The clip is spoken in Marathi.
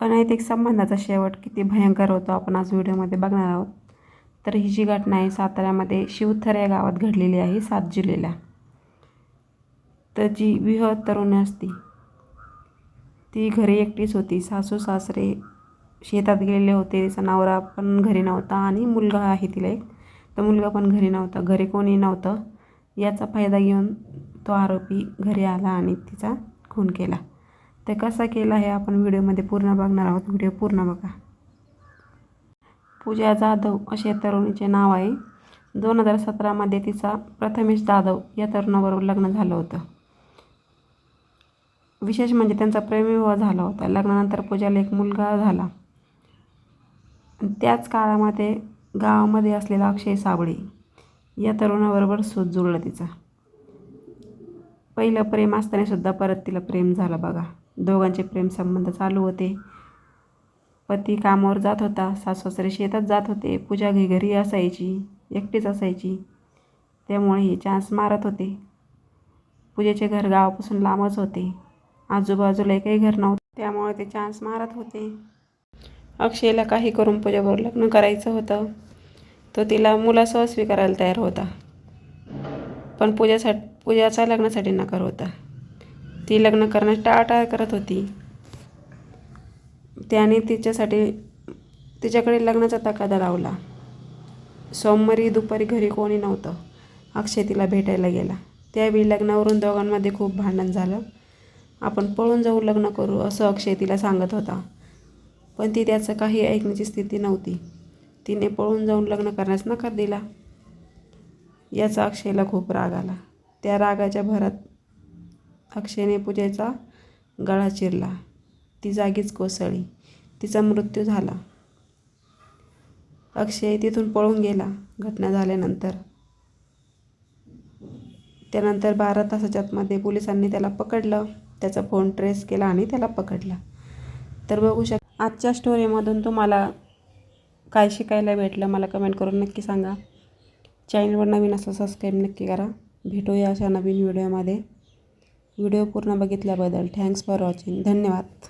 अनैतिक संबंधाचा शेवट किती भयंकर होतो आपण आज व्हिडिओमध्ये बघणार आहोत. तर ही जी घटना आहे साताऱ्यामध्ये शिवथर या गावात घडलेली आहे 7 जुलैला. तर जी विवाह तरुणी असती ती घरी एकटीच होती. सासू सासरे शेतात गेलेले होते, तिचा नवरा पण घरी नव्हता आणि मुलगा आहे तिला एक, तर मुलगा पण घरी नव्हता. घरी कोणी नव्हतं याचा फायदा घेऊन तो आरोपी घरी आला आणि तिचा खून केला. ते कसा केला हे आपण व्हिडिओमध्ये पूर्ण बघणार आहोत. व्हिडिओ पूर्ण बघा. पूजा जाधव असे तरुणीचे नाव आहे. 2017मध्ये तिचा प्रथमेश जाधव या तरुणाबरोबर लग्न झालं होतं. विशेष म्हणजे त्यांचा प्रेमविवाह झाला होता. लग्नानंतर पूजाला एक मुलगा झाला. त्याच काळामध्ये गावामध्ये असलेला अक्षय साबळे या तरुणाबरोबर सूत जुळलं तिचं. पहिलं प्रेम असताना सुद्धा परत तिला प्रेम झालं बघा. दोघांचे प्रेम संबंध चालू होते. पती कामावर जात होता, सासू-सासरे शेतात जात होते, पूजा घरी असायची, एकटीच असायची. त्यामुळे हे चान्स मारत होते. पूजेचे घर गावापासून लांबच होते, आजूबाजूला एकही घर नव्हतं, त्यामुळे ते चान्स मारत होते. अक्षयला काही करून पूजाबरोबर लग्न करायचं होतं. तो तिला मुलासह स्वीकारायला तयार होता, पण पूजाचा लग्नासाठी नकार होता. ती लग्न करण्यास टाळाटाळ करत होती. त्याने तिच्याकडे लग्नाचा तगादा लावला. सोमवारी दुपारी घरी कोणी नव्हतं. अक्षय तिला भेटायला गेला. त्यावेळी लग्नावरून दोघांमध्ये खूप भांडण झालं. आपण पळून जाऊ लग्न करू असं अक्षय तिला सांगत होता, पण ती त्याचं काही ऐकण्याची स्थिती नव्हती. तिने पळून जाऊन लग्न करण्यास नकार दिला. याचा अक्षयला खूप राग आला. त्या रागाच्या भरात अक्षयने पूजेचा गळा चिरला. ती जागीच कोसळली. तिचा मृत्यू झाला. अक्षय तिथून पळून गेला. घटना झाल्यानंतर त्यानंतर 12 तासाच्या आतमध्ये पोलिसांनी त्याला पकडलं. त्याचा फोन ट्रेस केला आणि त्याला पकडला. तर बघू शकता आजच्या स्टोरीमधून तुम्हाला काय शिकायला भेटलं मला कमेंट करून नक्की सांगा. चॅनलवर नवीन असं सबस्क्राईब नक्की करा. भेटूया अशा नवीन व्हिडिओमध्ये. व्हिडिओ पूर्ण बघितल्याबद्दल थँक्स फॉर वॉचिंग. धन्यवाद.